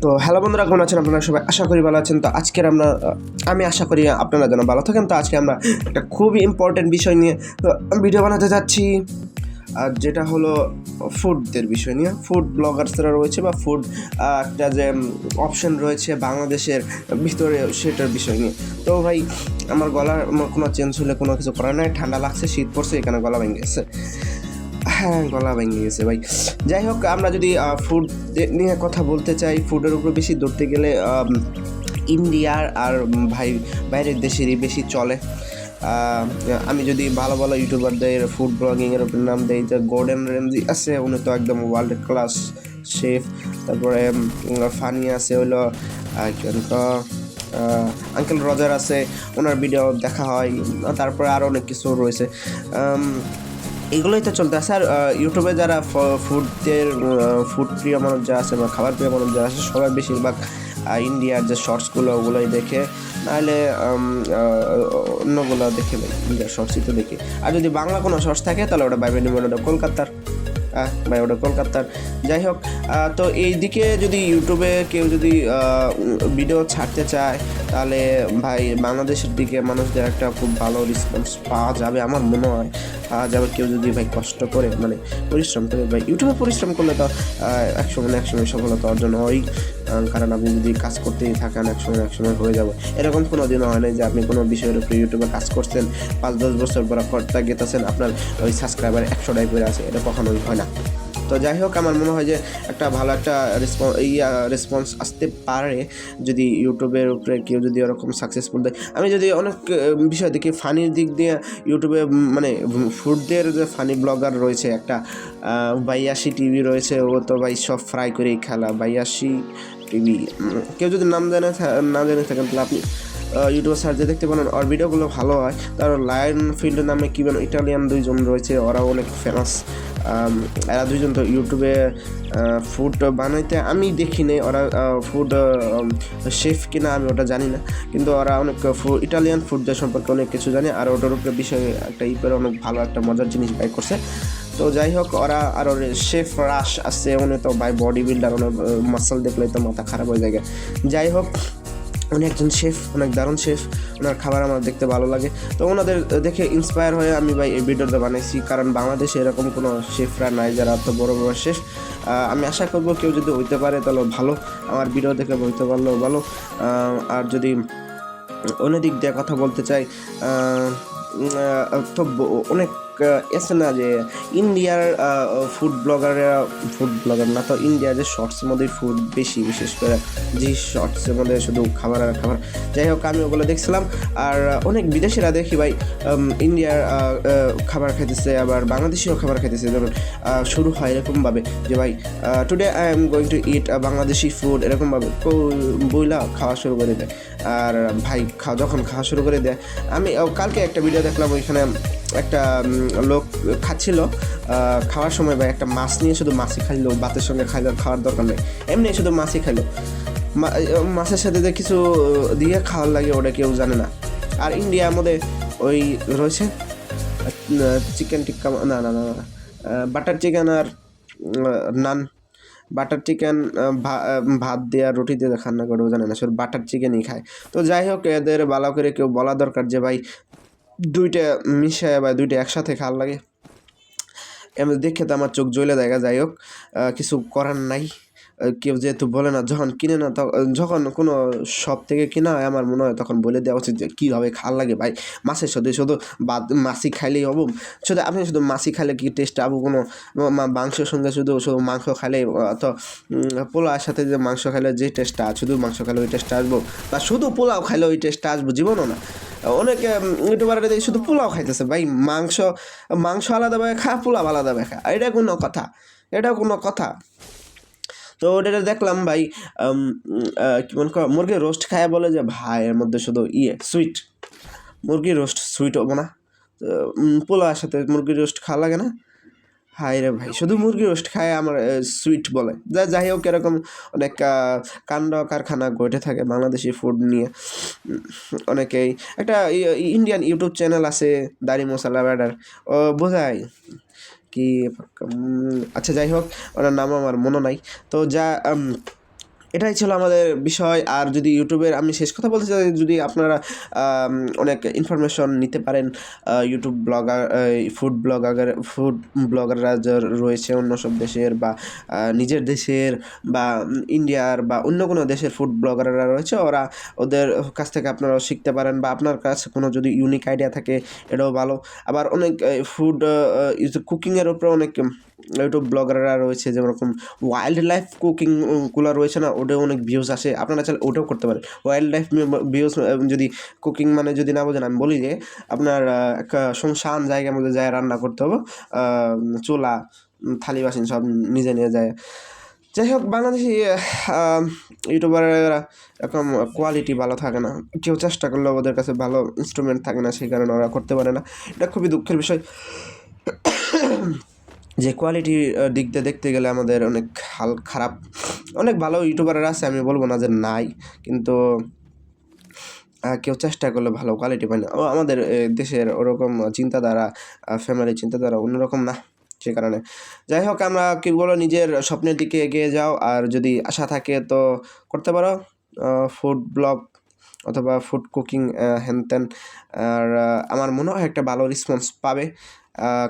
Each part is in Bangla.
তো হ্যালো বন্ধুরা, কেমন আছেন আপনারা সবাই? আশা করি ভালো আছেন। তো আজকের আমি আশা করি আপনারা যেন ভালো থাকেন। তো আজকে আমরা একটা খুবই ইম্পর্টেন্ট বিষয় নিয়ে ভিডিও বানাতে যাচ্ছি, আর যেটা হলো ফুডদের বিষয় নিয়ে। ফুড ব্লগার্সরা রয়েছে বা ফুড একটা যে অপশন রয়েছে বাংলাদেশের ভিতরে, সেটার বিষয় নিয়ে। তো ভাই, আমার গলার কোনো চেঞ্জ হলে কোনো কিছু করার নাই। ঠান্ডা লাগছে, শীত পড়ছে, এখানে গলা ভেঙে গেছে। হ্যাঁ, গলা ভেঙে গেছে ভাই। যাই হোক, আমরা যদি ফুড নিয়ে কথা বলতে চাই, ফুডের উপর বেশি ধরতে গেলে ইন্ডিয়ার আর ভাই বাইরের দেশেরই বেশি চলে। আমি যদি ভালো ভালো ইউটিউবারদের ফুড ব্লগিংয়ের উপর নাম দেই, যে গর্ডন র্যামজি আছে, উনি তো একদম ওয়ার্ল্ড ক্লাস শেফ। তারপরে ফানি আছে হইলো আঙ্কেল রজার আছে, ওনার ভিডিও দেখা হয়। তারপরে আরও অনেক কিছু রয়েছে। এগুলোই তো চলতে আছে। আর ইউটিউবে যারা ফুড প্রিয় মানুষ যা আছে বা খাবার প্রিয় মানুষ যা আছে, সবাই বেশিরভাগ ইন্ডিয়ার যে শর্টসগুলো ওগুলোই দেখে, নাহলে অন্যগুলো দেখে ভাই। ইন্ডিয়ার শর্টসই তো দেখে। আর যদি বাংলা কোনো শর্টস থাকে তাহলে ওটা বাইবে নিবেন, ওটা কলকাতার। ভাই ওটা কলকাতার। যাই হোক, তো এই দিকে যদি ইউটিউবে কেউ যদি ভিডিও ছাড়তে চায়, তাহলে ভাই বাংলাদেশের দিকে মানুষদের একটা খুব ভালো রেসপন্স পাওয়া যাবে আমার মনে হয়। পাওয়া যাবে কেউ যদি ভাই কষ্ট করে, মানে পরিশ্রম করে। ভাই ইউটিউবে পরিশ্রম করলে তো একসময় সফলতা অর্জন হয়। কারণ আপনি যদি কাজ করতেই থাকেন, একসময় হয়ে যাবে। এরকম কোনো দিনও হয় না যে আপনি কোনো বিষয়ের উপরে ইউটিউবে কাজ করছেন, 5-10 বছর পর করতে গেতেছেন, আপনার ওই সাবস্ক্রাইবার 100টাই করে আছে, এটা কখনোই হয় না। তো যাই হোক, আমার মনে হয় যে একটা ভালো একটা রেসপন্স আসতে পারে যদি ইউটিউবের উপরে কেউ যদি ওরকম সাকসেসফুল দেয়। আমি যদি অনেক বিষয় দেখি ফানির দিক দিয়ে ইউটিউবে, মানে ফুডদের যে ফানি ব্লগার রয়েছে, একটা বাইয়াশি টিভি রয়েছে, ও তো ভাই সব ফ্রাই করেই খেলা। বাইয়াশি টিভি, কেউ যদি না জেনে থাকেন তাহলে আপনি ইউটিউবে সার্চে দেখতে পারেন। ওর ভিডিওগুলো ভালো হয়। তার লায়ন ফিল্ড নামে কি ইটালিয়ান দুইজন রয়েছে, ওরাও অনেক ফেমাস। এরা দুইজন তো ইউটিউবে ফুড বানাইতে আমি দেখি নেই, ওরা ফুড শেফ কিনা আমি ওটা জানি না, কিন্তু ওরা অনেক ইটালিয়ান ফুডদের সম্পর্কে অনেক কিছু জানে, আর ওটার উপরে বিষয়ে একটা করে অনেক ভালো একটা মজার জিনিস বাই করছে। তো যাই হোক, ওরা আর ওর শেফ রাশ আছে, উনি তো ভাই বডি বিল্ডার, ওনার মাসল দেখলেই তো মাথা খারাপ হয়ে যায়। যাই হোক, উনি একজন শেফ, অনেক দারুণ শেফ। ওনার খাবার আমার দেখতে ভালো লাগে। তো ওনাদের দেখে ইন্সপায়ার হয়ে আমি ভাই এই ভিডিওটা বানাইছি, কারণ বাংলাদেশে এরকম কোনো শেফরা নাই যারা এত বড় বড় শেফ। আমি আশা করবো কেউ যদি হইতে পারে তাহলে ভালো, আমার ভিডিও দেখে হইতে পারলেও ভালো। আর যদি অন্য দিক দিয়ে কথা বলতে চাই, তো অনেক এসে না যে ইন্ডিয়ার ফুড ব্লগার না, তো ইন্ডিয়ার যে শর্টসের মধ্যে ফুড বেশি, বিশেষ করে যে শর্টসের মধ্যে শুধু খাবার আর খাবার। যাই হোক, আমি ওগুলো দেখছিলাম। আর অনেক বিদেশিরা দেখি ভাই ইন্ডিয়ার খাবার খাইতেছে, আবার বাংলাদেশিও খাবার খাইতেছে। যেমন শুরু হয় এরকমভাবে যে ভাই today I am going to it Bangladeshi food, এরকমভাবে বইলা খাওয়া শুরু করে দেয়। আর ভাই যখন খাওয়া শুরু করে দেয়, আমি কালকে একটা ভিডিও দেখলাম, ওইখানে একটা লোক খাচ্ছিল, খাওয়ার সময় ভাই একটা মাছ নিয়ে শুধু মাছই খাইলো, ভাতের সঙ্গে খাওয়ার দরকার নেই, এমনি শুধু মাছই খাইলো। মাছের সাথে যে কিছু দিয়ে খাওয়ার লাগে ওটা কেউ জানে না। আর ইন্ডিয়ার মধ্যে ওই রয়েছে চিকেন টিক্কা, না, বাটার চিকেন আর নান। বাটার চিকেন ভাত দিয়ে আর রুটি দিয়ে রান্না করেও জানে না, শুধু বাটার চিকেনই খায়। তো যাই হোক, এদের ভালো করে কেউ বলা দরকার যে ভাই দুইটা মিশায় বা দুইটা একসাথে খাওয়ার লাগে। এমনি দেখে তো আমার চোখ জ্বলে দেখা। যাই হোক, কিছু করার নাই। কেউ যেহেতু বলে না, যখন কিনে না, যখন কোনো শপ থেকে কিনা হয়, আমার মনে হয় তখন বলে দেওয়া উচিত যে কীভাবে খাওয়ার লাগে। ভাই মাছের সাথে শুধু মাছি খাইলেই হবো? আপনি শুধু মাছি খাইলে কি টেস্ট আবু? কোনো মাংসের সঙ্গে শুধু মাংস খাইলেই তো পোলাওর সাথে যে মাংস খাইলে যে টেস্টটা, শুধু মাংস খাইলে ওই টেস্টটা আসবো, বা শুধু পোলাও খাইলে ওই টেস্টটা আসবো? জীবনও না। অনেকে ইউটিউবাররা দেখি শুধু পোলাও খাইতেছে। ভাই মাংস আলাদাভাবে খা, পোলাও আলাদাভাবে খা, এটা কোনো কথা? তো ওটা দেখলাম ভাই, কি মনে কর মুরগির রোস্ট খায়, বলে যে ভাই এর মধ্যে শুধু সুইট, মুরগির রোস্ট সুইট হবো না? পোলাওর সাথে মুরগির রোস্ট খাওয়া লাগে না? হাই রে ভাই, শুধু মুরগির রোস্ট খায় আমার সুইট বলে। যাই হোক, এরকম অনেক কাণ্ড কারখানা ঘটে থাকে বাংলাদেশি ফুড নিয়ে। অনেকেই একটা ইন্ডিয়ান ইউটিউব চ্যানেল আছে, দাড়ি মশলা ব্যাডার, ও বোঝায় কি, আচ্ছা যাই হোক, ওনার নাম আমার মনে নাই। তো এটাই ছিল আমাদের বিষয়। আর যদি ইউটিউবের আমি শেষ কথা বলতে চাই, যদি আপনারা অনেক ইনফরমেশন নিতে পারেন ইউটিউব ব্লগার, ফুড ব্লগাররা যে রয়েছে অন্য সব দেশের বা নিজের দেশের বা ইন্ডিয়ার বা অন্য কোনো দেশের ফুড ব্লগাররা রয়েছে, ওদের কাছ থেকে আপনারাও শিখতে পারেন, বা আপনার কাছে কোনো যদি ইউনিক আইডিয়া থাকে এটাও ভালো। আবার অনেক ফুড কুকিংয়ের উপরে অনেক ইউটিউব ব্লগাররা রয়েছে, যেরকম ওয়াইল্ড লাইফ কুকিং গুলো রয়েছে না, ওটাও অনেক ভিউজ আসে, আপনারা চাইলে ওটাও করতে পারেন। ওয়াইল্ড লাইফ ভিউজ যদি কুকিং মানে যদি না বোঝেন, আমি বলি যে আপনার একটা শুনশান জায়গার মধ্যে যায় রান্না করতে হবে, চুলা থালি বাসন সব নিজে নিয়ে যায়। যাই হোক, বাংলাদেশি ইউটিউবাররা এরকম কোয়ালিটি ভালো থাকে না, কেউ চেষ্টা করলেও ওদের কাছে ভালো ইনস্ট্রুমেন্ট থাকে না, সেই কারণে ওরা করতে পারে না। এটা খুবই দুঃখের বিষয় যে কোয়ালিটির দিক দিয়ে দেখতে গেলে আমাদের অনেক হাল খারাপ। অনেক ভালো ইউটিউবাররা আছে, আমি বলবো না যে নাই, কিন্তু কেউ চেষ্টা করলে ভালো কোয়ালিটি পায় না। আমাদের দেশের ওরকম চিন্তাধারা, ফ্যামিলির চিন্তাধারা অন্যরকম না, সে কারণে। যাই হোক, আমরা কি বলো, নিজের স্বপ্নের দিকে এগিয়ে যাও, আর যদি আশা থাকে তো করতে পারো ফুড ব্লগ অথবা ফুড কুকিং হ্যান ত্যান। আর আমার মনে হয় একটা ভালো রেসপন্স পাবে,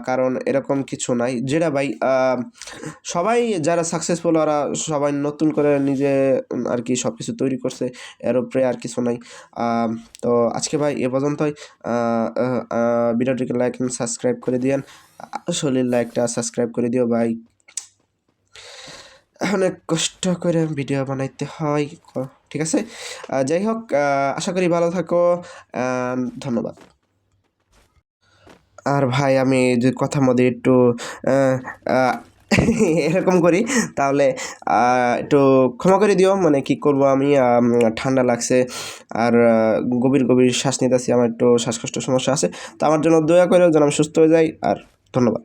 কারণ এরকম কিছু নাই যেটা ভাই সবাই যারা সাকসেসফুল ওরা সবাই নতুন করে নিজে আর কি সব কিছু তৈরি করছে, এর উপরে আর কিছু নাই। তো আজকে ভাই এ পর্যন্তই। ভিডিওটিকে লাইক এন্ড সাবস্ক্রাইব করে দিয়েন, আসলে লাইকটা সাবস্ক্রাইব করে দিও ভাই, অনেক কষ্ট করে ভিডিও বানাইতে হয়, ঠিক আছে। যাই হোক, আশা করি ভালো থাকো, ধন্যবাদ। আর ভাই আমি যদি কথার মধ্যে একটু এরকম করি, তাহলে একটু ক্ষমা করে দিও, মানে কি করব আমি, ঠান্ডা লাগছে আর গভীর গভীর শ্বাস নিতেছি, আমার একটু শ্বাসকষ্ট সমস্যা আছে, তো আমার জন্য দয়া করে যেন আমি সুস্থ হয়ে যাই। আর ধন্যবাদ।